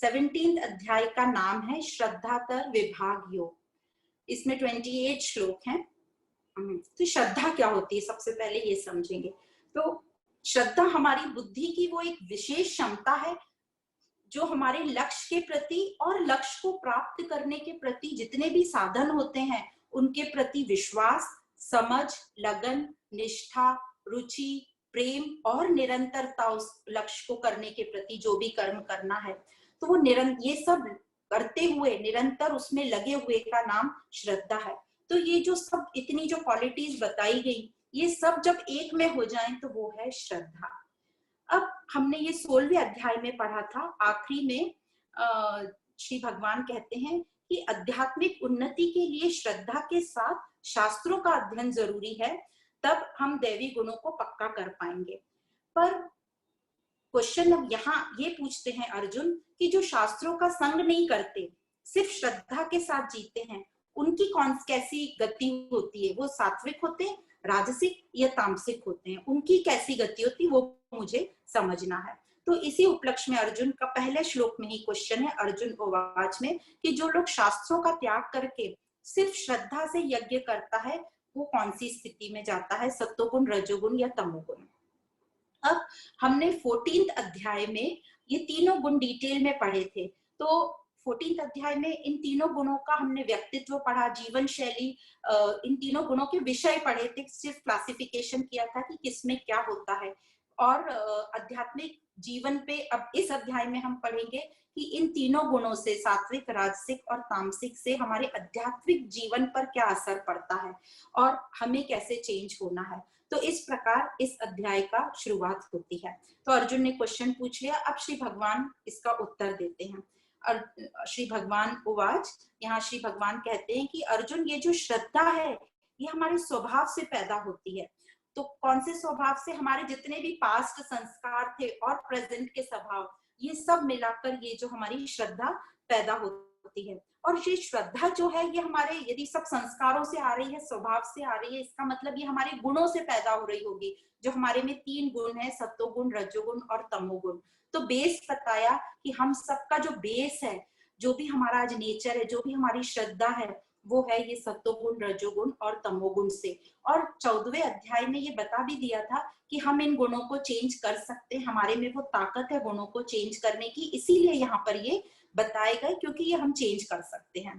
17 अध्याय का नाम है श्रद्धातर विभाग योग। इसमें 28 श्लोक हैं। तो श्रद्धा क्या होती है सबसे पहले ये समझेंगे। तो श्रद्धा हमारी बुद्धि की वो एक विशेष क्षमता है जो हमारे लक्ष्य के प्रति और लक्ष्य को प्राप्त करने के प्रति जितने भी साधन होते हैं उनके प्रति विश्वास, समझ, लगन, निष्ठा, रुचि, प्रेम और निरंतरता उस लक्ष्य को करने के प्रति जो भी कर्म करना है तो वो ये सब करते हुए निरंतर उसमें लगे हुए का नाम श्रद्धा है। तो ये जो सब इतनी जो क्वालिटीज बताई गई ये सब जब एक में हो जाएं तो वो है श्रद्धा। अब हमने ये 16वें अध्याय में पढ़ा था, आखिरी में श्री भगवान कहते हैं कि आध्यात्मिक उन्नति के लिए श्रद्धा के साथ शास्त्रों का अध्ययन जरूरी है, तब हम दैवी गुणों को पक्का कर पाएंगे। पर क्वेश्चन अब यहाँ ये पूछते हैं अर्जुन कि जो शास्त्रों का संग नहीं करते, सिर्फ श्रद्धा के साथ जीते हैं, उनकी कैसी गति होती है? वो सात्विक होते हैं, राजसिक या तामसिक होते हैं? उनकी कैसी गति होती है वो मुझे समझना है। तो इसी उपलक्ष्य में अर्जुन का पहले श्लोक में ही क्वेश्चन है अर्जुन उवाच में कि जो लोग शास्त्रों का त्याग करके सिर्फ श्रद्धा से यज्ञ करता है वो कौन सी स्थिति में जाता है, सत्वगुण, रजोगुण या तमोगुण? अब हमने 14 अध्याय में ये तीनों गुण डिटेल में पढ़े थे। तो 14 अध्याय में इन तीनों गुणों का हमने व्यक्तित्व पढ़ा, जीवन शैली, इन तीनों गुणों के विषय पढ़े थे, सिर्फ क्लासिफिकेशन किया था कि किसमें क्या होता है। और आध्यात्मिक जीवन पे अब इस अध्याय में हम पढ़ेंगे कि इन तीनों गुणों से, सात्विक, राजसिक और तामसिक से हमारे आध्यात्मिक जीवन पर क्या असर पड़ता है और हमें कैसे चेंज होना है। तो इस प्रकार इस अध्याय का शुरुआत होती है। तो अर्जुन ने क्वेश्चन पूछ लिया, अब श्री भगवान इसका उत्तर देते हैं। और श्री भगवान उवाच, यहाँ श्री भगवान कहते हैं कि अर्जुन ये जो श्रद्धा है ये हमारे स्वभाव से पैदा होती है। तो कौन से स्वभाव से? हमारे जितने भी पास्ट संस्कार थे और प्रेजेंट के स्वभाव, ये सब मिलाकर ये जो हमारी श्रद्धा पैदा होती है। और ये श्रद्धा जो है ये हमारे यदि सब संस्कारों से आ रही है, स्वभाव से आ रही है, इसका मतलब ये हमारे गुणों से पैदा हो रही होगी। जो हमारे में 3 गुण है, सत्वगुण, रजोगुण और तमोगुण। तो बेस बताया कि हम सबका जो बेस है, जो भी हमारा आज नेचर है, जो भी हमारी श्रद्धा है, वो है ये सत्वगुण, रजोगुण और तमोगुण से। और 14वें अध्याय में ये बता भी दिया था कि हम इन गुणों को चेंज कर सकते हैं, हमारे में वो ताकत है गुणों को चेंज करने की, इसीलिए यहाँ पर ये बताए गए क्योंकि ये हम चेंज कर सकते हैं।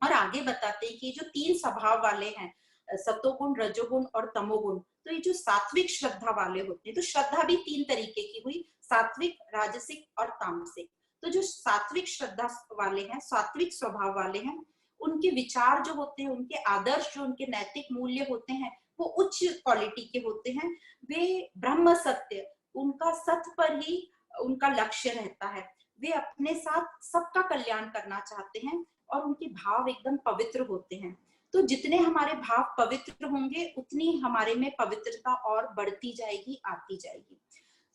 और आगे बताते हैं कि जो 3 स्वभाव वाले हैं, सत्वगुण, रजोगुण और तमोगुण, तो ये जो सात्विक श्रद्धा वाले होते हैं, तो श्रद्धा भी 3 तरीके की हुई, सात्विक, राजसिक और तामसिक। तो जो सात्विक श्रद्धा वाले हैं, सात्विक स्वभाव वाले हैं, उनके विचार जो होते हैं, उनके आदर्श जो उनके नैतिक मूल्य होते हैं वो उच्च क्वालिटी के होते हैं। वे ब्रह्म सत्य, उनका सत्य पर ही उनका लक्ष्य रहता है। वे अपने साथ सबका कल्याण करना चाहते हैं और उनके भाव एकदम पवित्र होते हैं। तो जितने हमारे भाव पवित्र होंगे उतनी हमारे में पवित्रता और बढ़ती जाएगी, आती जाएगी।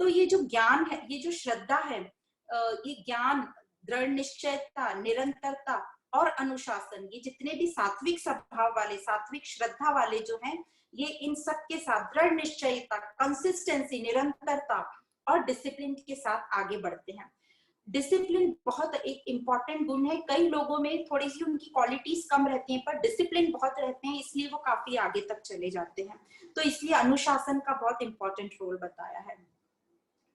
तो ये जो ज्ञान है, ये जो श्रद्धा है, ये ज्ञान, दृढ़ निश्चयता, निरंतरता और अनुशासन, ये जितने भी सात्विक स्वभाव वाले, सात्विक श्रद्धा वाले जो हैं, ये इन सब के साथ दृढ़ निश्चयता, कंसिस्टेंसी, निरंतरता और डिसिप्लिन के साथ आगे बढ़ते हैं। डिसिप्लिन बहुत एक इंपॉर्टेंट गुण है। कई लोगों में थोड़ी सी उनकी क्वालिटीज कम रहती हैं पर डिसिप्लिन बहुत रहते हैं, इसलिए वो काफी आगे तक चले जाते हैं। तो इसलिए अनुशासन का बहुत इंपॉर्टेंट रोल बताया है।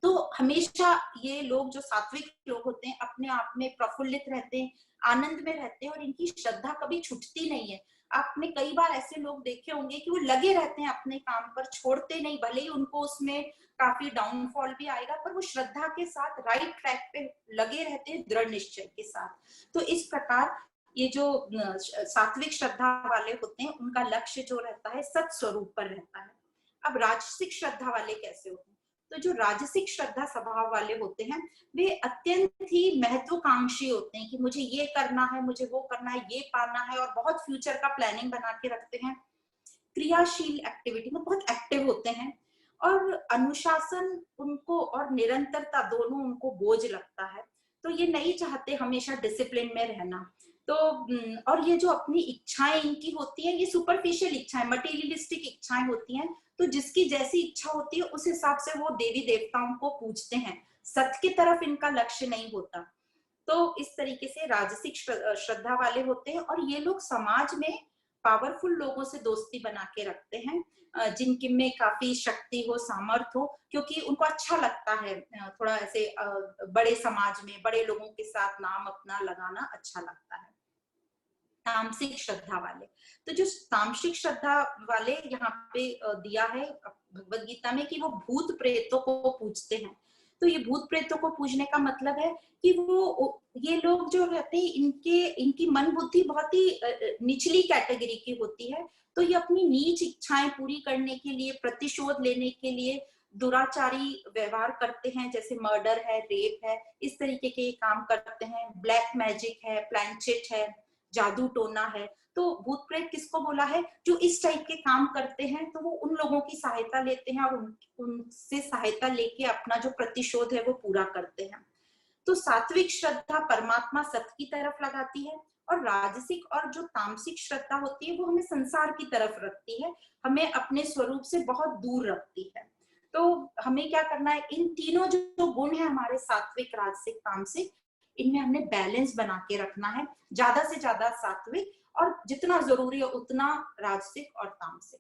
तो हमेशा ये लोग जो सात्विक लोग होते हैं अपने आप में प्रफुल्लित रहते हैं, आनंद में रहते हैं और इनकी श्रद्धा कभी छूटती नहीं है। आपने कई बार ऐसे लोग देखे होंगे कि वो लगे रहते हैं अपने काम पर, छोड़ते नहीं, भले ही उनको उसमें काफी डाउनफॉल भी आएगा पर वो श्रद्धा के साथ राइट ट्रैक पे लगे रहते हैं, दृढ़ निश्चय के साथ। तो इस प्रकार ये जो सात्विक श्रद्धा वाले होते हैं उनका लक्ष्य जो रहता है सत स्वरूप पर रहता है। अब राजसिक श्रद्धा वाले कैसे होते हैं? तो जो राजसिक श्रद्धा स्वभाव वाले होते हैं वे अत्यंत ही महत्वाकांक्षी होते हैं कि मुझे ये करना है, मुझे वो करना है, ये पाना है, और बहुत फ्यूचर का प्लानिंग बना के रखते हैं। क्रियाशील एक्टिविटी में बहुत एक्टिव होते हैं और अनुशासन उनको और निरंतरता दोनों उनको बोझ लगता है। तो ये नहीं चाहते हमेशा डिसिप्लिन में रहना। तो और ये जो अपनी इच्छाएं इनकी होती हैं, ये सुपरफिशियल इच्छाएं, मटेरियलिस्टिक इच्छाएं होती हैं। तो जिसकी जैसी इच्छा होती है उस हिसाब से वो देवी देवताओं को पूजते हैं, सत्य की तरफ इनका लक्ष्य नहीं होता। तो इस तरीके से राजसिक श्रद्धा वाले होते हैं, और ये लोग समाज में पावरफुल लोगों से दोस्ती बना के रखते हैं, जिनके में काफी शक्ति हो, सामर्थ हो, क्योंकि उनको अच्छा लगता है थोड़ा ऐसे बड़े समाज में बड़े लोगों के साथ नाम अपना लगाना अच्छा लगता है। तामसिक श्रद्धा वाले, तो जो तामसिक श्रद्धा वाले यहाँ पे दिया है भगवत गीता में कि वो भूत प्रेतों को पूजते हैं। तो ये भूत प्रेतों को पूजने का मतलब है कि वो ये लोग जो रहते हैं, इनकी मन बुद्धि बहुत ही निचली कैटेगरी की होती है। तो ये अपनी नीच इच्छाएं पूरी करने के लिए, प्रतिशोध लेने के लिए दुराचारी व्यवहार करते हैं, जैसे मर्डर है, रेप है, इस तरीके के काम करते हैं। ब्लैक मैजिक है, प्लैंचेट है, जादू टोना है। तो भूत प्रेत किसको बोला है? जो इस टाइप के काम करते हैं, तो वो उन लोगों की सहायता लेते हैं और उनसे सहायता लेके अपना जो प्रतिशोध है वो पूरा करते हैं। तो सात्विक श्रद्धा परमात्मा सत्य की तरफ लगाती है, और राजसिक और जो तामसिक श्रद्धा होती है वो हमें संसार की तरफ रखती है, हमें अपने स्वरूप से बहुत दूर रखती है। तो हमें क्या करना है, इन तीनों जो गुण है हमारे, सात्विक, राजसिक, तामसिक, इनमें हमने बैलेंस बना के रखना है, ज्यादा से ज्यादा सात्विक, और जितना जरूरी है उतना राजसिक और तामसिक।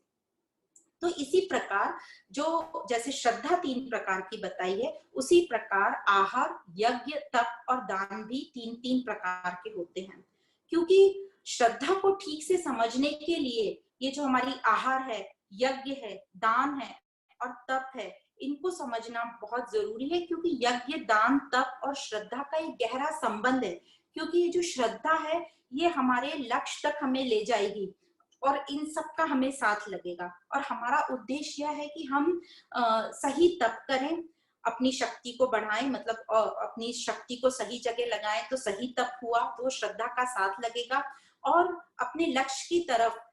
तो इसी प्रकार जो जैसे श्रद्धा 3 प्रकार की बताई है, उसी प्रकार आहार, यज्ञ, तप और दान भी 3-3 प्रकार के होते हैं। क्योंकि श्रद्धा को ठीक से समझने के लिए ये जो हमारी आहार है, यज्ञ है, दान है और तप है, इनको समझना बहुत जरूरी है, क्योंकि यज्ञ, दान, तप और श्रद्धा का एक गहरा संबंध है। क्योंकि ये जो श्रद्धा है ये हमारे लक्ष्य तक हमें ले जाएगी, और इन सब का हमें साथ लगेगा। और हमारा उद्देश्य यह है कि हम सही तप करें, अपनी शक्ति को बढ़ाएं, मतलब अपनी शक्ति को सही जगह लगाएं, तो सही तप हुआ तो श्रद्धा का साथ लगेगा। और अपने लक्ष्य की तरफ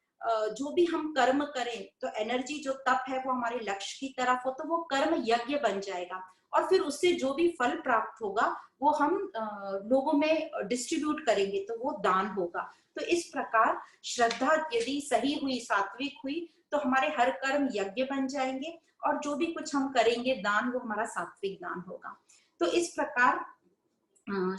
जो भी हम कर्म करें, तो एनर्जी जो तप है वो हमारे लक्ष्य की तरफ हो, तो वो कर्म यज्ञ बन जाएगा, और फिर उससे जो भी फल प्राप्त होगा वो हम लोगों में डिस्ट्रीब्यूट करेंगे, तो वो दान होगा। तो इस प्रकार श्रद्धा यदि सही हुई, सात्विक हुई, तो हमारे हर कर्म यज्ञ बन जाएंगे, और जो भी कुछ हम करेंगे दान, वो हमारा सात्विक दान होगा। तो इस प्रकार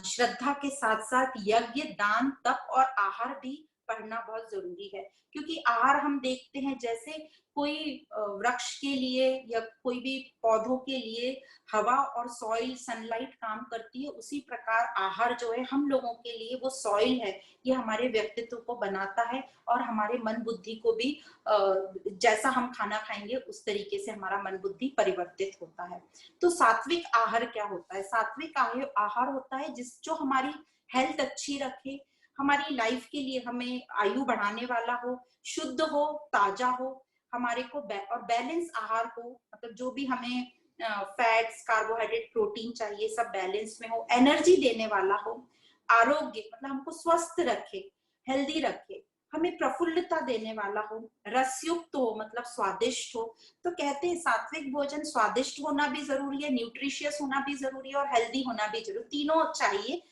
श्रद्धा के साथ साथ यज्ञ, दान, तप और आहार भी पढ़ना बहुत जरूरी है। क्योंकि आहार हम देखते हैं, जैसे कोई वृक्ष के लिए या कोई भी पौधों के लिए हवा और सॉइल, सनलाइट काम करती है, उसी प्रकार आहार जो है हम लोगों के लिए वो सॉइल है, ये हमारे व्यक्तित्व को बनाता है, और हमारे मन बुद्धि को भी जैसा हम खाना खाएंगे उस तरीके से हमारा मन बुद्धि परिवर्तित होता है। तो सात्विक आहार क्या होता है? सात्विक आहार होता है जो हमारी हेल्थ अच्छी रखे, हमारी लाइफ के लिए हमें आयु बढ़ाने वाला हो, शुद्ध हो, ताजा हो, हमारे को और बैलेंस आहार हो, मतलब जो भी हमें फैट्स, कार्बोहाइड्रेट, प्रोटीन चाहिए सब बैलेंस में हो, एनर्जी देने वाला हो, आरोग्य मतलब हमको स्वस्थ रखे, हेल्दी रखे, हमें प्रफुल्लता देने वाला हो, रसयुक्त हो मतलब स्वादिष्ट हो। तो कहते हैं सात्विक भोजन स्वादिष्ट होना भी जरूरी है, न्यूट्रिशियस होना भी जरूरी है, और हेल्दी होना भी जरूरी, तीनों चाहिए।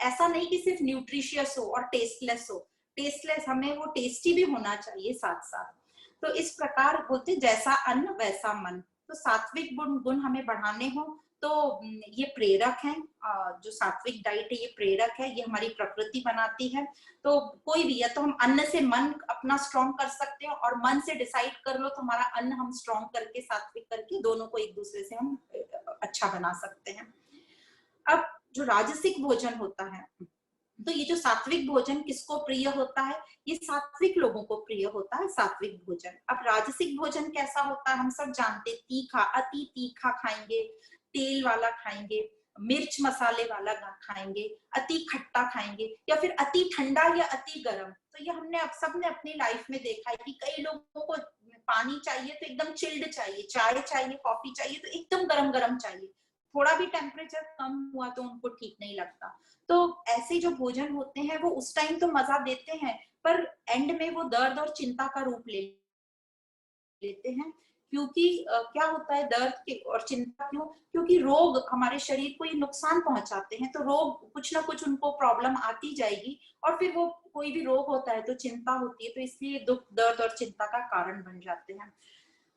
ऐसा नहीं कि सिर्फ न्यूट्रिशियस हो और टेस्टलेस हो, टेस्टलेस, हमें वो टेस्टी भी होना चाहिए साथ साथ। तो इस प्रकार बोलते जैसा अन्न वैसा मन। तो सात्विक गुण हमें बढ़ाने हो तो ये प्रेरक है, जो सात्विक डाइट है ये प्रेरक है, ये हमारी प्रकृति बनाती है। तो कोई भी, या तो हम अन्न से मन अपना स्ट्रॉन्ग कर सकते हैं, और मन से डिसाइड कर लो तो हमारा अन्न हम स्ट्रॉन्ग करके, सात्विक करके, दोनों को एक दूसरे से हम अच्छा बना सकते हैं। अब जो राजसिक भोजन होता है, तो ये जो सात्विक भोजन किसको प्रिय होता है? ये सात्विक लोगों को प्रिय होता है सात्विक भोजन। अब राजसिक भोजन कैसा होता है? हम सब जानते, तीखा, अति तीखा खाएंगे, तेल वाला खाएंगे, मिर्च मसाले वाला खाएंगे, अति खट्टा खाएंगे, या फिर अति ठंडा या अति गर्म। तो ये हमने अब सबने अपनी लाइफ में देखा है कि कई लोगों को पानी चाहिए तो एकदम चिल्ड चाहिए, चाय चाहिए, कॉफी चाहिए तो एकदम गरम गरम चाहिए, थोड़ा भी टेम्परेचर कम हुआ तो उनको ठीक नहीं लगता। तो ऐसे जो भोजन होते हैं वो उस टाइम तो मजा देते हैं, पर एंड में वो दर्द और चिंता का रूप ले लेते हैं। क्योंकि क्या होता है दर्द के और चिंता क्यों? क्योंकि रोग हमारे शरीर को ये नुकसान पहुंचाते हैं, तो रोग कुछ ना कुछ उनको प्रॉब्लम आती जाएगी, और फिर वो कोई भी रोग होता है तो चिंता होती है, तो इसलिए दुख, दर्द और चिंता का कारण बन जाते हैं।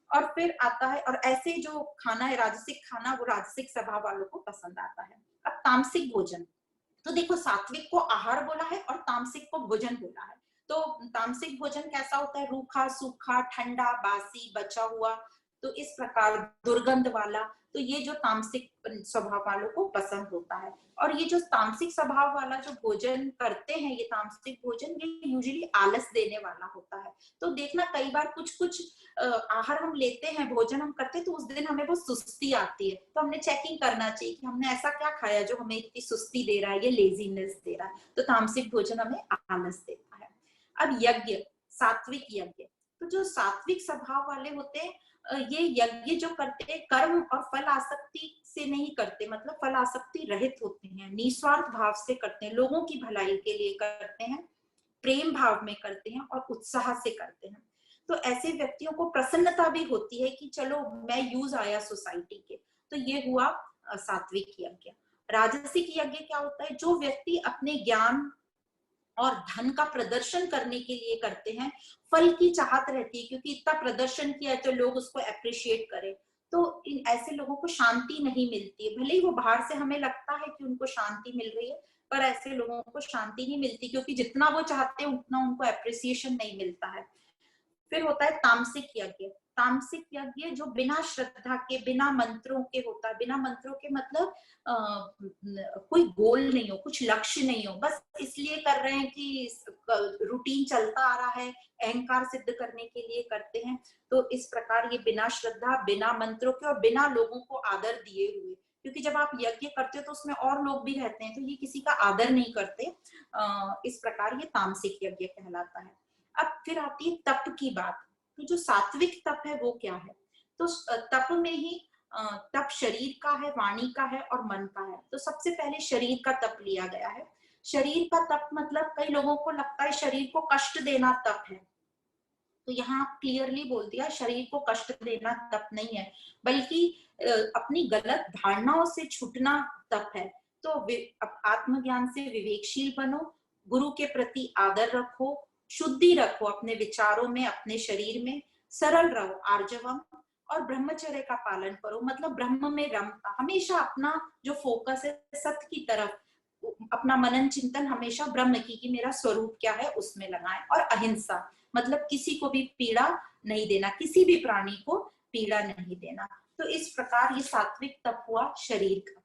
और फिर आता है, और ऐसे जो खाना है राजसिक खाना, वो राजसिक स्वभाव वालों को पसंद आता है। अब तामसिक भोजन, तो देखो, सात्विक को आहार बोला है और तामसिक को भोजन बोला है। तो तामसिक भोजन कैसा होता है? रूखा, सूखा, ठंडा, बासी, बचा हुआ, तो इस प्रकार दुर्गंध वाला। तो ये जो तामसिक स्वभाव वालों को पसंद होता है। और ये जो तामसिक स्वभाव वाला जो भोजन करते हैं, ये तामसिक भोजन, ये यूजुअली आलस देने वाला होता है। तो देखना, कई बार कुछ कुछ आहार हम लेते हैं, भोजन हम करते हैं, तो उस दिन हमें वो सुस्ती आती है। तो हमने चेकिंग करना चाहिए कि हमने ऐसा क्या खाया जो हमें इतनी सुस्ती दे रहा है, ये लेजीनेस दे रहा है। तो तामसिक भोजन हमें आलस देता है। अब यज्ञ, सात्विक यज्ञ। तो जो सात्विक स्वभाव वाले होते हैं, ये यज्ञ जो करते हैं, कर्म और फल आसक्ति से नहीं करते, मतलब फल आसक्ति रहित होते हैं, निस्वार्थ भाव से करते हैं, लोगों की भलाई के लिए करते हैं, प्रेम भाव में करते हैं और उत्साह से करते हैं। तो ऐसे व्यक्तियों को प्रसन्नता भी होती है कि चलो मैं यूज आया सोसाइटी के। तो ये हुआ सात्विक यज्ञ। राजसिक यज्ञ क्या होता है? जो व्यक्ति अपने ज्ञान और धन का प्रदर्शन करने के लिए करते हैं, फल की चाहत रहती है, क्योंकि इतना प्रदर्शन किया है तो लोग उसको अप्रिशिएट करें। तो इन ऐसे लोगों को शांति नहीं मिलती है। भले ही वो बाहर से हमें लगता है कि उनको शांति मिल रही है, पर ऐसे लोगों को शांति नहीं मिलती, क्योंकि जितना वो चाहते हैं उतना उनको अप्रिसिएशन नहीं मिलता है। फिर होता है तामसिक यज्ञ। तामसिक यज्ञ जो बिना श्रद्धा के, बिना मंत्रों के होता है। बिना मंत्रों के मतलब कोई गोल नहीं हो, कुछ लक्ष्य नहीं हो, बस इसलिए कर रहे हैं कि रूटीन चलता आ रहा है, अहंकार सिद्ध करने के लिए करते हैं। तो इस प्रकार ये बिना श्रद्धा, बिना मंत्रों के और बिना लोगों को आदर दिए हुए, क्योंकि जब आप यज्ञ करते हो तो उसमें और लोग भी रहते हैं, तो ये किसी का आदर नहीं करते। इस प्रकार ये तामसिक यज्ञ कहलाता है। अब फिर आती है तप की बात। तो जो सात्विक तप है वो क्या है? तो तप में ही तप शरीर का है, वाणी का है और मन का है। तो सबसे पहले शरीर का तप लिया गया है। शरीर का तप मतलब कई लोगों को लगता है शरीर को कष्ट देना तप है, तो यहाँ क्लियरली बोल दिया शरीर को कष्ट देना तप नहीं है, बल्कि अपनी गलत धारणाओं से छूटना तप है। तो आत्मज्ञान से विवेकशील बनो, गुरु के प्रति आदर रखो, शुद्धि रखो अपने विचारों में, अपने शरीर में, सरल रहो, आर्जवम, और ब्रह्मचर्य का पालन करो, मतलब ब्रह्म में रमता, हमेशा अपना जो फोकस है सत्य की तरफ, अपना मनन चिंतन हमेशा ब्रह्म की, कि मेरा स्वरूप क्या है उसमें लगाएं। और अहिंसा, मतलब किसी को भी पीड़ा नहीं देना, किसी भी प्राणी को पीड़ा नहीं देना। तो इस प्रकार ये सात्विक तप हुआ शरीर का।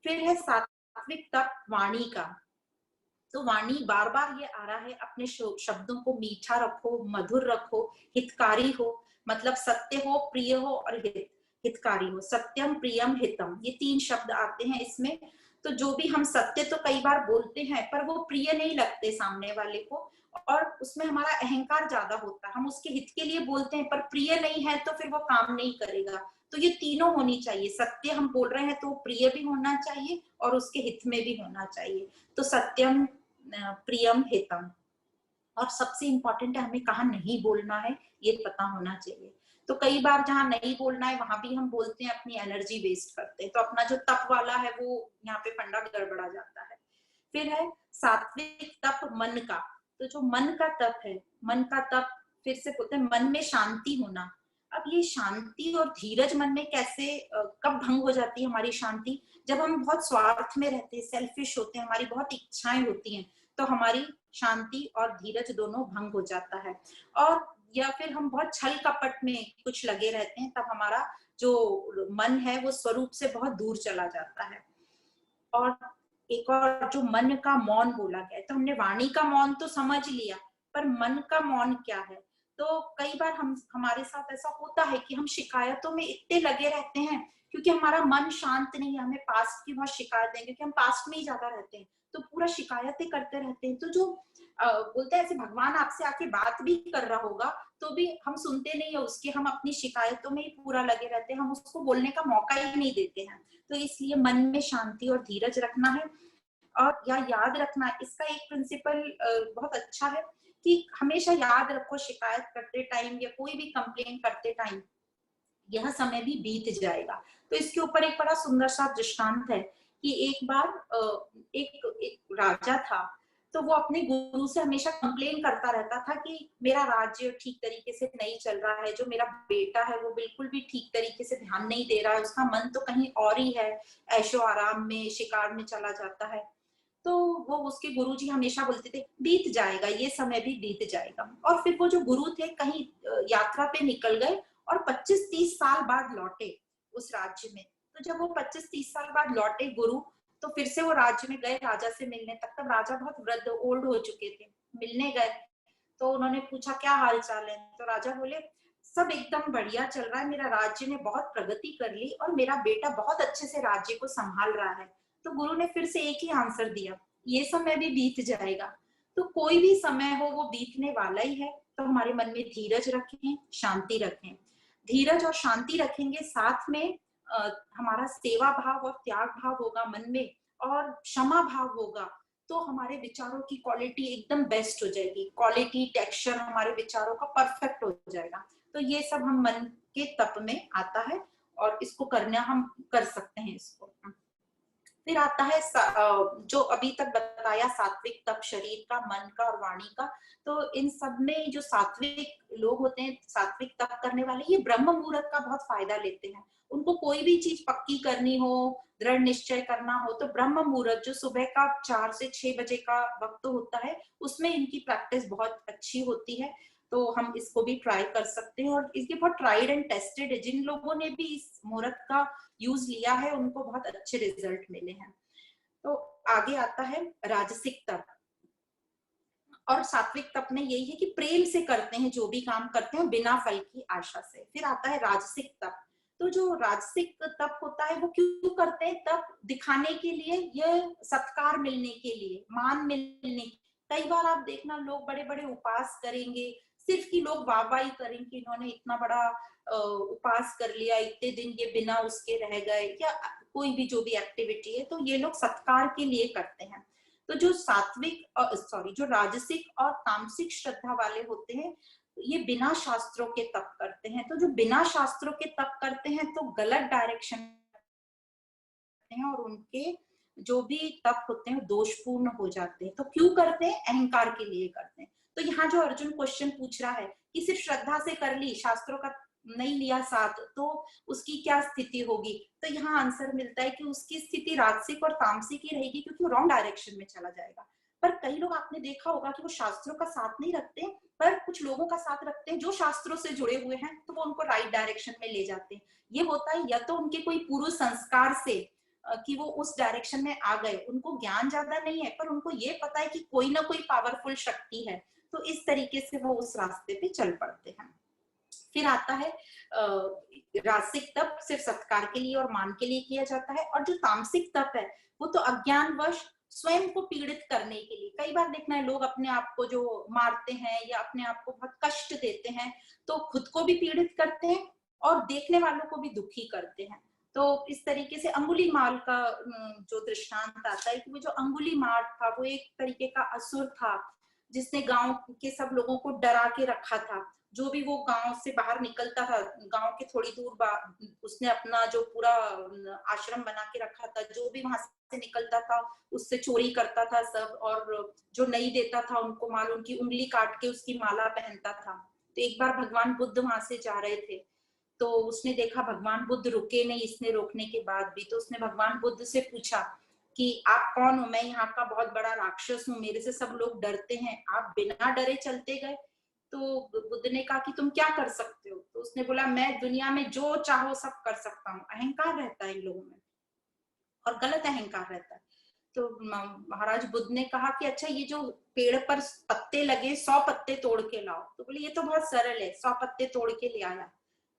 फिर है सात्विक तप वाणी का। तो वाणी, बार बार ये आ रहा है, अपने शब्दों को मीठा रखो, मधुर रखो, हितकारी हो, मतलब सत्य हो, प्रिय हो और हितकारी हो। सत्यम, प्रियम, हितम, ये 3 शब्द आते हैं इसमें। तो जो भी हम सत्य तो कई बार बोलते हैं पर वो प्रिय नहीं लगते सामने वाले को, और उसमें हमारा अहंकार ज्यादा होता है, हम उसके हित के लिए बोलते हैं पर प्रिय नहीं है तो फिर वो काम नहीं करेगा। तो ये तीनों होनी चाहिए, सत्य हम बोल रहे हैं तो प्रिय भी होना चाहिए और उसके हित में भी होना चाहिए। तो सत्यम, प्रियम, हितम। और सबसे इंपॉर्टेंट है, हमें कहाँ नहीं बोलना है ये पता होना चाहिए। तो कई बार जहाँ नहीं बोलना है वहां भी हम बोलते हैं, अपनी एनर्जी वेस्ट करते हैं, तो अपना जो तप वाला है वो यहाँ पे फंडा गड़बड़ा जाता है। फिर है सात्विक तप मन का। तो जो मन का तप है, मन का तप फिर से बोलते हैं मन में शांति होना। अब ये शांति और धीरज मन में कैसे कब भंग हो जाती है हमारी शांति? जब हम बहुत स्वार्थ में रहते हैं, सेल्फिश होते हैं, हमारी बहुत इच्छाएं होती हैं, तो हमारी शांति और धीरज दोनों भंग हो जाता है। और या फिर हम बहुत छल कपट में कुछ लगे रहते हैं, तब हमारा जो मन है वो स्वरूप से बहुत दूर चला जाता है। और एक और जो मन का मौन बोला गया है, तो हमने वाणी का मौन तो समझ लिया, पर मन का मौन क्या है? तो कई बार हमारे साथ ऐसा होता है कि हम शिकायतों में इतने लगे रहते हैं, क्योंकि हमारा मन शांत नहीं है, हमें पास्ट की बहुत शिकायतें, क्योंकि हम पास्ट में ही ज्यादा रहते हैं, तो पूरा शिकायतें करते रहते हैं। तो जो बोलते हैं ऐसे भगवान आपसे आके बात भी कर रहा होगा तो भी हम सुनते नहीं है उसके, हम अपनी शिकायतों में ही पूरा लगे रहते हैं, हम उसको बोलने का मौका ही नहीं देते हैं। तो इसलिए मन में शांति और धीरज रखना है। और या याद रखना, इसका एक प्रिंसिपल बहुत अच्छा है कि हमेशा याद रखो, शिकायत करते टाइम या कोई भी कंप्लेन करते टाइम यह समय भी बीत जाएगा। तो इसके ऊपर एक बड़ा सुंदर सा दृष्टांत है कि एक बार एक राजा था, तो वो अपने गुरु से हमेशा कंप्लेन करता रहता था कि मेरा राज्य ठीक तरीके से नहीं चल रहा है, जो मेरा बेटा है वो बिल्कुल भी ठीक तरीके से ध्यान नहीं दे रहा है, उसका मन तो कहीं और ही है, ऐशो आराम में, शिकार में चला जाता है। तो वो उसके गुरुजी हमेशा बोलते थे बीत जाएगा, ये समय भी बीत जाएगा। और फिर वो जो गुरु थे कहीं यात्रा पे निकल गए और 25-30 साल बाद लौटे उस राज्य में। तो जब वो 25-30 साल बाद लौटे गुरु, तो फिर से वो राज्य में गए राजा से मिलने। तब राजा बहुत वृद्ध ओल्ड हो चुके थे। मिलने गए तो उन्होंने पूछा क्या हाल चाल है, तो राजा बोले सब एकदम बढ़िया चल रहा है, मेरा राज्य ने बहुत प्रगति कर ली और मेरा बेटा बहुत अच्छे से राज्य को संभाल रहा है। तो गुरु ने फिर से एक ही आंसर दिया, ये समय भी बीत जाएगा। तो कोई भी समय हो वो बीतने वाला ही है। तो हमारे मन में धीरज रखें, शांति रखें। धीरज और शांति रखेंगे, साथ में हमारा सेवा भाव और त्याग भाव होगा मन में, और क्षमा भाव होगा, तो हमारे विचारों की क्वालिटी एकदम बेस्ट हो जाएगी। क्वालिटी टेक्सचर हमारे विचारों का परफेक्ट हो जाएगा। तो ये सब हम मन के तप में आता है और इसको करना हम कर सकते हैं इसको। फिर आता है जो अभी तक बताया सात्विक तप, शरीर का, मन का और वाणी का। तो इन सब में जो सात्विक लोग होते हैं, सात्विक तप करने वाले, ये ब्रह्म मुहूर्त का बहुत फायदा लेते हैं। उनको कोई भी चीज पक्की करनी हो, दृढ़ निश्चय करना हो, तो ब्रह्म मुहूर्त जो सुबह का 4 से 6 बजे का वक्त होता है, उसमें इनकी प्रैक्टिस बहुत अच्छी होती है। तो हम इसको भी ट्राई कर सकते हैं और इसके बहुत ट्राइड एंड टेस्टेड है। जिन लोगों ने भी इस मुहूर्त का यूज लिया है उनको बहुत अच्छे रिजल्ट मिले हैं। तो आगे आता है राजसिक तप। और सात्विक तप में यही है कि प्रेम से करते हैं, जो भी काम करते हैं बिना फल की आशा से। फिर आता है राजसिक तप। तो जो राजसिक तप होता है वो क्यों करते हैं? तप दिखाने के लिए, यह सत्कार मिलने के लिए, मान मिलने। कई बार आप देखना लोग बड़े बड़े उपास करेंगे सिर्फ कि लोग वाहवाही करें कि इन्होंने इतना बड़ा उपास कर लिया, इतने दिन ये बिना उसके रह गए, या कोई भी जो भी एक्टिविटी है, तो ये लोग सत्कार के लिए करते हैं। तो जो जो राजसिक और तामसिक श्रद्धा वाले होते हैं, ये बिना शास्त्रों के तप करते हैं। तो जो बिना शास्त्रों के तप करते हैं तो गलत डायरेक्शन हैं और उनके जो भी तप होते हैं दोषपूर्ण हो जाते हैं। तो क्यों करते हैं? अहंकार के लिए करते हैं। तो यहाँ जो अर्जुन क्वेश्चन पूछ रहा है कि सिर्फ श्रद्धा से कर ली, शास्त्रों का नहीं लिया साथ, तो उसकी क्या स्थिति होगी? तो यहाँ आंसर मिलता है कि उसकी स्थिति राजसिक और तामसिक ही रहेगी, क्योंकि वो रॉन्ग डायरेक्शन में चला जाएगा। पर कई लोग आपने देखा होगा कि वो शास्त्रों का साथ नहीं रखते, पर कुछ लोगों का साथ रखते हैं जो शास्त्रों से जुड़े हुए हैं, तो वो उनको राइट डायरेक्शन में ले जाते हैं। ये होता है या तो उनके कोई पूर्व संस्कार से कि वो उस डायरेक्शन में आ गए, उनको ज्ञान ज्यादा नहीं है पर उनको ये पता है कि कोई ना कोई पावरफुल शक्ति है, तो इस तरीके से वो उस रास्ते पे चल पड़ते हैं। फिर आता है राजसिक तप, सिर्फ सत्कार के लिए और मान के लिए किया जाता है। और जो तामसिक तप है वो तो अज्ञानवश स्वयं को पीड़ित करने के लिए। कई बार देखना है लोग अपने आप को जो मारते हैं या अपने आप को बहुत कष्ट देते हैं, तो खुद को भी पीड़ित करते हैं और देखने वालों को भी दुखी करते हैं। तो इस तरीके से अंगुलीमाल का जो दृष्टांत आता है कि वो जो अंगुलीमाल था वो एक तरीके का असुर था, जिसने गांव के सब लोगों को डरा के रखा था। जो भी वो गांव से बाहर निकलता था, गांव के थोड़ी दूर उसने अपना जो पूरा आश्रम बना के रखा था, जो भी वहां से निकलता था उससे चोरी करता था सब, और जो नहीं देता था उनको माल, उनकी उंगली काट के उसकी माला पहनता था। तो एक बार भगवान बुद्ध वहां से जा रहे थे, तो उसने देखा भगवान बुद्ध रुके नहीं इसने रोकने के बाद भी, तो उसने भगवान बुद्ध से पूछा कि आप कौन हो? मैं यहाँ का बहुत बड़ा राक्षस हूँ, मेरे से सब लोग डरते हैं, आप बिना डरे चलते गए। तो बुद्ध ने कहा कि तुम क्या कर सकते हो? तो उसने बोला मैं दुनिया में जो चाहो सब कर सकता हूँ। अहंकार रहता है इन लोगों में और गलत अहंकार रहता है। तो महाराज बुद्ध ने कहा कि अच्छा ये जो पेड़ पर पत्ते लगे 100 पत्ते तोड़ के लाओ। तो बोले ये तो बहुत सरल है, 100 पत्ते तोड़ के ले आया।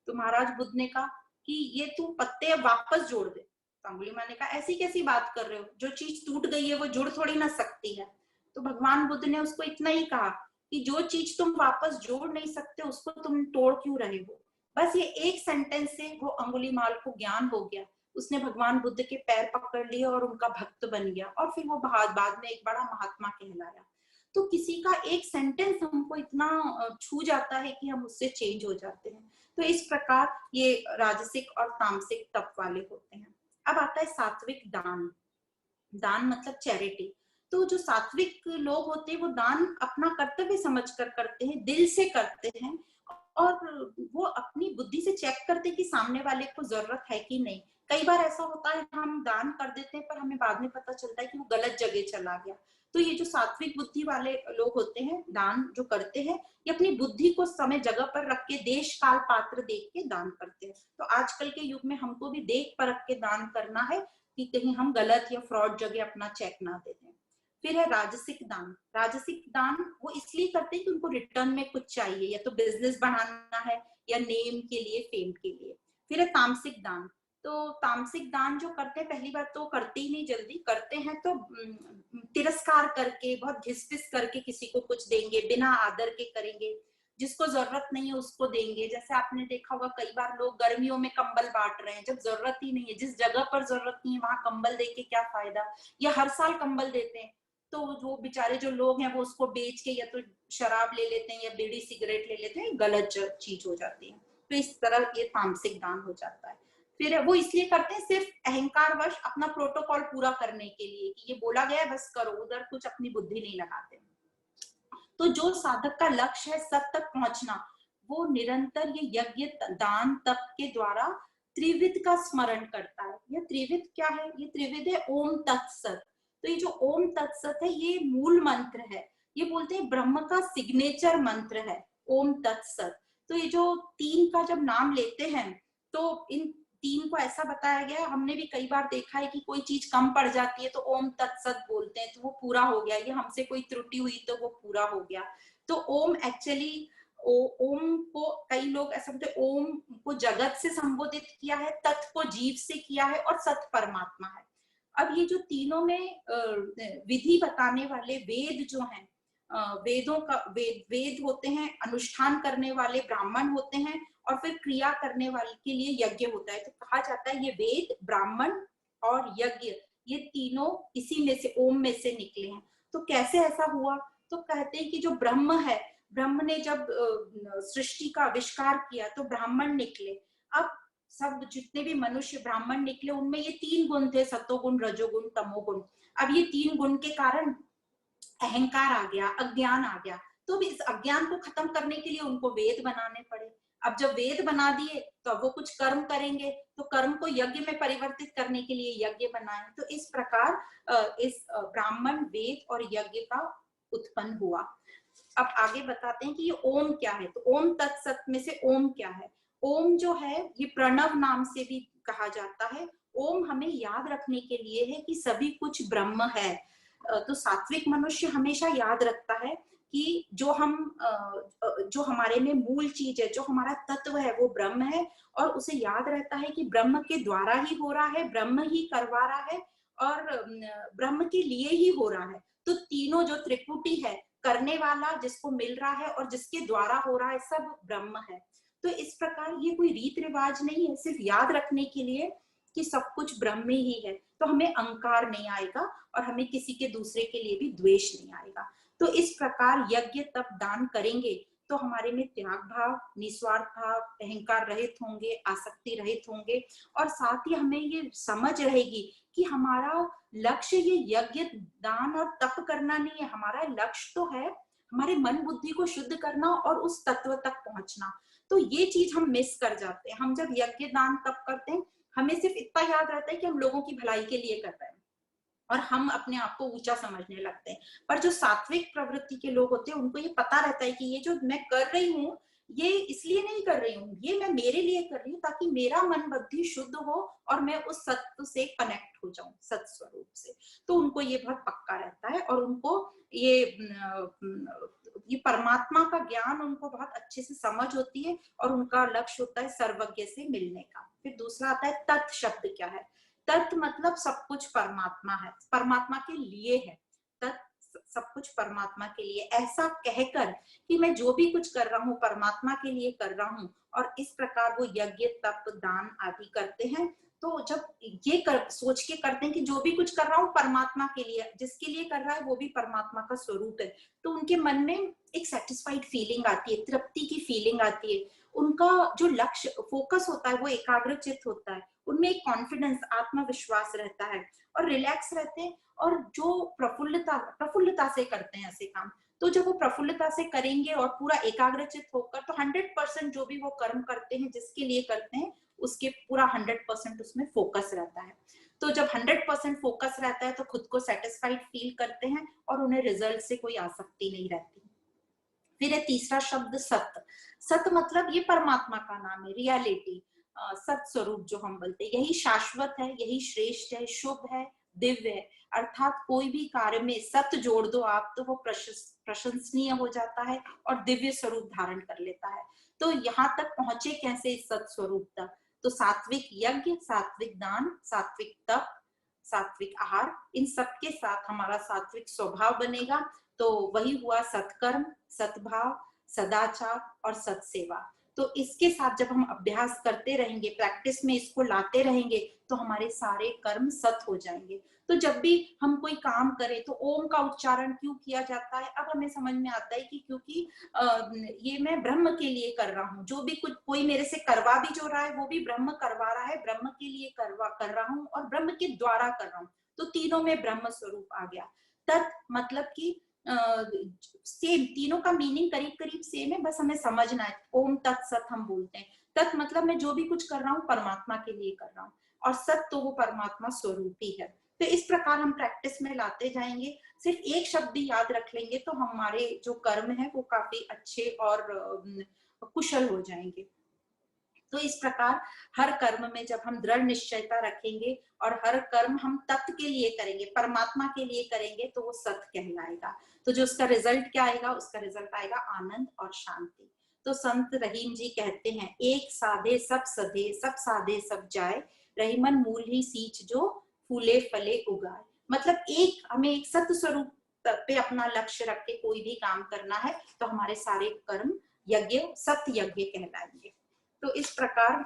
तो महाराज बुद्ध ने कहा कि ये तू पत्ते वापस जोड़ दे। तो अंगुलीमाल ने कहा ऐसी कैसी बात कर रहे हो, जो चीज टूट गई है वो जुड़ थोड़ी ना सकती है। तो भगवान बुद्ध ने उसको इतना ही कहा कि जो चीज तुम वापस जोड़ नहीं सकते उसको तुम तोड़ क्यों रहे हो। बस ये एक सेंटेंस से वो अंगुलीमाल को ज्ञान हो गया। उसने भगवान बुद्ध के पैर पकड़ लिए और उनका भक्त बन गया, और फिर वो बाद में एक बड़ा महात्मा कहलाया। तो किसी का एक सेंटेंस हमको इतना छू जाता है कि हम उससे चेंज हो जाते हैं। तो इस प्रकार ये राजसिक और तामसिक तप वाले होते हैं। अब आता है सात्विक दान। दान मतलब चैरिटी। तो जो सात्विक लोग होते हैं वो दान अपना कर्तव्य समझकर करते हैं, दिल से करते हैं, और वो अपनी बुद्धि से चेक करते हैं कि सामने वाले को जरूरत है कि नहीं। कई बार ऐसा होता है हम दान कर देते हैं पर हमें बाद में पता चलता है कि वो गलत जगह चला गया। तो ये जो सात्विक बुद्धि वाले लोग होते हैं, दान जो करते हैं, ये अपनी बुद्धि को समय जगह पर रख के, देश काल पात्र देख के दान करते हैं। तो आजकल के युग में हमको भी देख परख के दान करना है कि कहीं हम गलत या फ्रॉड जगह अपना चेक ना दे दें। फिर है राजसिक दान। राजसिक दान वो इसलिए करते हैं कि उनको रिटर्न में कुछ चाहिए, या तो बिजनेस बढ़ाना है या नेम के लिए, फेम के लिए। फिर है तामसिक दान। तो तामसिक दान जो करते हैं, पहली बार तो करते ही नहीं, जल्दी करते हैं तो तिरस्कार करके, बहुत घिस-पिस करके किसी को कुछ देंगे, बिना आदर के करेंगे, जिसको जरूरत नहीं है उसको देंगे। जैसे आपने देखा होगा कई बार लोग गर्मियों में कंबल बांट रहे हैं जब जरूरत ही नहीं है, जिस जगह पर जरूरत नहीं है वहां कंबल देके क्या फायदा। या हर साल कंबल देते हैं तो जो बेचारे जो लोग हैं वो उसको बेच के या तो शराब ले लेते हैं या बीड़ी सिगरेट ले लेते हैं, गलत चीज हो जाती है। तो इस तरह ये तामसिक दान हो जाता है। फिर वो इसलिए करते हैं सिर्फ अहंकारवश, अपना प्रोटोकॉल पूरा करने के लिए कि ये बोला गया है बस करो, उधर कुछ अपनी बुद्धि नहीं लगाते। तो जो साधक का लक्ष्य है सत तक पहुंचना, वो निरंतर ये यज्ञ दान तप के द्वारा त्रिविध का स्मरण करता है। ये त्रिविध क्या है? ये त्रिविध है ओम तत्सत। तो ये जो ओम तत्सत है ये मूल मंत्र है, ये बोलते हैं ब्रह्म का सिग्नेचर मंत्र है ओम तत्सत। तो ये जो तीन का जब नाम लेते हैं तो इन तीन को ऐसा बताया गया, हमने भी कई बार देखा है कि कोई चीज कम पड़ जाती है तो ओम तत्सत बोलते हैं तो वो पूरा हो गया, ये हमसे कोई त्रुटि हुई तो वो पूरा हो गया। तो ओम एक्चुअली ओम को कई लोग ऐसा बोलते हैं, ओम को जगत से संबोधित किया है, तत् को जीव से किया है और सत परमात्मा है। अब ये जो तीनों में विधि बताने वाले वेद जो हैं, वेदों का वेद होते हैं, अनुष्ठान करने वाले ब्राह्मण होते हैं, और फिर क्रिया करने वाले के लिए यज्ञ होता है। तो कहा जाता है ये वेद, ब्राह्मण और यज्ञ, ये तीनों इसी में से, ओम में से निकले हैं। तो कैसे ऐसा हुआ? तो कहते हैं कि जो ब्रह्म है, ब्रह्म ने जब सृष्टि का आविष्कार किया तो ब्राह्मण निकले। अब सब जितने भी मनुष्य ब्राह्मण निकले उनमें ये तीन गुण थे, सतोगुण, रजोगुण, तमोगुण। अब ये तीन गुण के कारण अहंकार आ गया, अज्ञान आ गया। तो इस अज्ञान को खत्म करने के लिए उनको वेद बनाने पड़े। अब जब वेद बना दिए तो अब वो कुछ कर्म करेंगे, तो कर्म को यज्ञ में परिवर्तित करने के लिए यज्ञ बनाए। तो इस प्रकार इस ब्राह्मण, वेद और यज्ञ का उत्पन्न हुआ। अब आगे बताते हैं कि ये ओम क्या है। तो ओम तत्सत में से ओम क्या है? ओम जो है ये प्रणव नाम से भी कहा जाता है। ओम हमें याद रखने के लिए है कि सभी कुछ ब्रह्म है। तो सात्विक मनुष्य हमेशा याद रखता है कि जो जो हमारे में मूल चीज है, जो हमारा तत्व है वो ब्रह्म है, और उसे याद रहता है कि ब्रह्म के द्वारा ही हो रहा है, ब्रह्म ही करवा रहा है, और ब्रह्म के लिए ही हो रहा है। तो तीनों जो त्रिपुटी है, करने वाला, जिसको मिल रहा है और जिसके द्वारा हो रहा है, सब ब्रह्म है। तो इस प्रकार ये कोई रीत रिवाज नहीं है, सिर्फ याद रखने के लिए कि सब कुछ ब्रह्म ही है। तो हमें अहंकार नहीं आएगा और हमें किसी के दूसरे के लिए भी द्वेष नहीं आएगा। तो इस प्रकार यज्ञ तप दान करेंगे तो हमारे में त्याग भाव, निस्वार्थ भाव, अहंकार रहित होंगे, आसक्ति रहित होंगे, और साथ ही हमें ये समझ रहेगी कि हमारा लक्ष्य ये यज्ञ दान और तप करना नहीं है। हमारा लक्ष्य तो है हमारे मन बुद्धि को शुद्ध करना और उस तत्व तक पहुंचना। तो ये चीज हम मिस कर जाते हैं। हम जब यज्ञ दान तप करते हैं हमें सिर्फ इतना याद रहता है कि हम लोगों की भलाई के लिए कर रहे हैं, और हम अपने आप को ऊंचा समझने लगते हैं। पर जो सात्विक प्रवृत्ति के लोग होते हैं उनको ये पता रहता है कि ये जो मैं कर रही हूँ ये इसलिए नहीं कर रही हूँ, ये मैं मेरे लिए कर रही हूँ ताकि मेरा मन बुद्धि शुद्ध हो और मैं उस सत्व से कनेक्ट हो जाऊं, सत्स्वरूप से। तो उनको ये बहुत पक्का रहता है, और उनको ये परमात्मा का ज्ञान उनको बहुत अच्छे से समझ होती है, और उनका लक्ष्य होता है सर्वज्ञ से मिलने का। फिर दूसरा आता है तत् शब्द क्या है? तत् मतलब सब कुछ परमात्मा है, परमात्मा के लिए है। तत् सब कुछ परमात्मा के लिए, ऐसा कहकर कि मैं जो भी कुछ कर रहा हूँ परमात्मा के लिए कर रहा हूँ। और इस प्रकार वो यज्ञ तप दान आदि करते हैं। तो जब ये सोच के करते हैं कि जो भी कुछ कर रहा हूँ परमात्मा के लिए, जिसके लिए कर रहा है वो भी परमात्मा का स्वरूप है, तो उनके मन में एक सेटिस्फाइड फीलिंग आती है, तृप्ति की फीलिंग आती है। उनका जो लक्ष्य फोकस होता है वो एकाग्रचित होता है, उनमें एक कॉन्फिडेंस, आत्मविश्वास रहता है, और रिलैक्स रहते हैं। और जो प्रफुल्लता से करते हैं ऐसे काम, तो जब वो प्रफुल्लता से करेंगे और पूरा एकाग्रचित होकर, तो 100% जो भी वो कर्म करते हैं जिसके लिए करते हैं उसके पूरा 100% उसमें फोकस रहता है। तो जब 100% फोकस रहता है तो खुद को सेटिस्फाइड फील करते हैं और उन्हें रिजल्ट से कोई आसक्ति नहीं रहती। फिर है तीसरा शब्द सत। सत मतलब ये परमात्मा का नाम है, रियलिटी, सत स्वरूप जो हम बोलते हैं, यही शाश्वत है, यही श्रेष्ठ है, शुभ है, दिव्य है। अर्थात कोई भी कार्य में सत जोड़ दो आप तो वो प्रशंसनीय हो जाता है और दिव्य स्वरूप धारण कर लेता है। तो यहाँ तक पहुंचे कैसे इस सत स्वरूप तक? तो सात्विक यज्ञ, सात्विक दान, सात्विक तप, सात्विक आहार, इन सब के साथ हमारा सात्विक स्वभाव बनेगा। तो वही हुआ सत्कर्म, सद्भाव, सदाचार और सत्सेवा। तो इसके साथ जब हम अभ्यास करते रहेंगे, प्रैक्टिस में इसको लाते रहेंगे, तो हमारे सारे कर्म सत हो जाएंगे। तो जब भी हम कोई काम करें तो ओम का उच्चारण क्यों किया जाता है? अब हमें समझ में आता है कि क्योंकि ये मैं ब्रह्म के लिए कर रहा हूँ, जो भी कुछ कोई मेरे से करवा भी जो रहा है वो भी ब्रह्म करवा रहा है, ब्रह्म के लिए कर रहा हूँ और ब्रह्म के द्वारा कर रहा हूँ। तो तीनों में ब्रह्म स्वरूप आ गया। तत् मतलब कि सेम, तीनों का मीनिंग करीब करीब सेम है, बस हमें समझना है। ओम तत्सत हम बोलते हैं। तत् मतलब मैं जो भी कुछ कर रहा हूँ परमात्मा के लिए कर रहा हूँ, और सत तो वो परमात्मा स्वरूप ही है। तो इस प्रकार हम प्रैक्टिस में लाते जाएंगे, सिर्फ एक शब्द भी याद रख लेंगे तो हमारे जो कर्म है वो काफी अच्छे और कुशल हो जाएंगे। तो इस प्रकार हर कर्म में जब हम दृढ़ निश्चयता रखेंगे और हर कर्म हम तत्व के लिए करेंगे, परमात्मा के लिए करेंगे, तो वो सत कहलाएगा। तो जो उसका रिजल्ट क्या आएगा? उसका रिजल्ट आएगा आनंद और शांति। तो संत रहीम जी कहते हैं, एक साधे सब सधे, सब साधे सब जाए, रहीमन मूल ही सींच जो फूले फले उगाए। मतलब हमें एक सत्य स्वरूप पे अपना लक्ष्य रख के कोई भी काम करना है तो हमारे सारे कर्म यज्ञ सत्य यज्ञ कहलाएंगे। तो इस प्रकार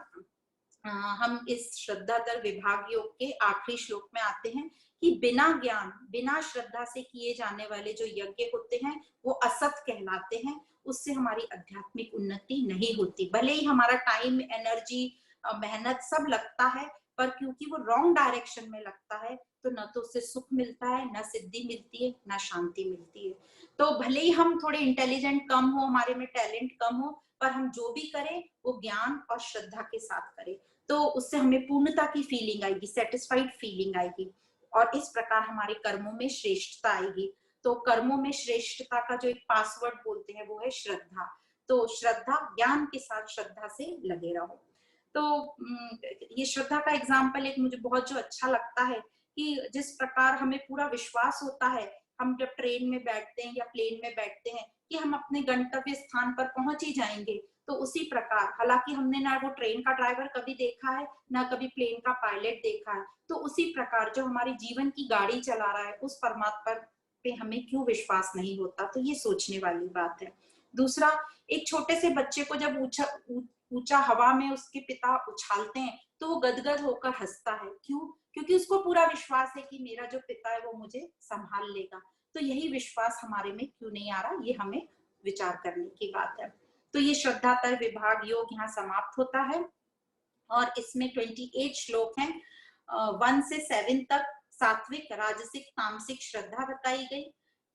हम इस श्रद्धातर विभाग योग के आखिरी श्लोक में आते हैं कि बिना ज्ञान, बिना श्रद्धा से किए जाने वाले जो यज्ञ होते हैं वो असत कहलाते हैं। उससे हमारी आध्यात्मिक उन्नति नहीं होती। भले ही हमारा टाइम, एनर्जी, मेहनत सब लगता है, पर क्योंकि वो रॉन्ग डायरेक्शन में लगता है तो न तो उससे सुख मिलता है, न सिद्धि मिलती है, न शांति मिलती है। तो भले ही हम थोड़े इंटेलिजेंट कम हो, हमारे में टैलेंट कम हो, पर हम जो भी करें वो ज्ञान और श्रद्धा के साथ करें, तो उससे हमें पूर्णता की फीलिंग आएगी, सेटिस्फाइड फीलिंग आएगी, और इस प्रकार हमारे कर्मों में श्रेष्ठता आएगी। तो कर्मों में श्रेष्ठता का जो एक पासवर्ड बोलते हैं वो है श्रद्धा। तो श्रद्धा, ज्ञान के साथ श्रद्धा से लगे रहो। तो ये श्रद्धा का एग्जाम्पल एक मुझे बहुत जो अच्छा लगता है कि जिस प्रकार हमें पूरा विश्वास होता है, हम जब ट्रेन में बैठते हैं या प्लेन में बैठते हैं कि हम अपने गंतव्य स्थान पर पहुंच ही जाएंगे, तो उसी प्रकार, हालांकि हमने ना वो ट्रेन का ड्राइवर कभी देखा है ना कभी प्लेन का पायलट देखा है, तो उसी प्रकार जो हमारी जीवन की गाड़ी चला रहा है उस परमात्मा पे हमें क्यों विश्वास नहीं होता? तो ये सोचने वाली बात है। दूसरा, एक छोटे से बच्चे को जब ऊंचा हवा में उसके पिता उछालते हैं तो वो गदगद होकर हंसता है। क्यों? क्योंकि उसको पूरा विश्वास है कि मेरा जो पिता है वो मुझे संभाल लेगा। तो यही विश्वास हमारे में क्यों नहीं आ रहा, ये हमें विचार करने की बात है। तो ये श्रद्धातर विभाग योग यहाँ समाप्त होता है और इसमें 28 श्लोक हैं। 1 से 7 तक सात्विक, राजसिक, तामसिक श्रद्धा बताई गई।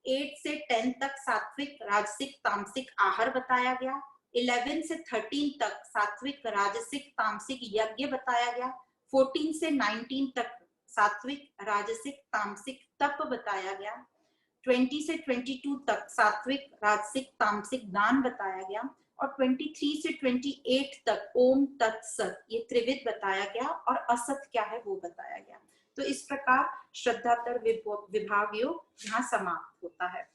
8 से 10 तक सात्विक, राजसिक, तामसिक आहार बताया गया। 11 से 13 तक सात्विक, राजसिक, तामसिक यज्ञ बताया गया। 14 से 19 तक सात्विक, राजसिक, तामसिक तप बताया गया। 20 से 22 तक सात्विक, राजसिक, तामसिक दान बताया गया। और 23 से 28 तक ओम तत्सत, ये त्रिविध बताया गया, और असत क्या है वो बताया गया। तो इस प्रकार श्रद्धातर विभाग योग यहाँ समाप्त होता है।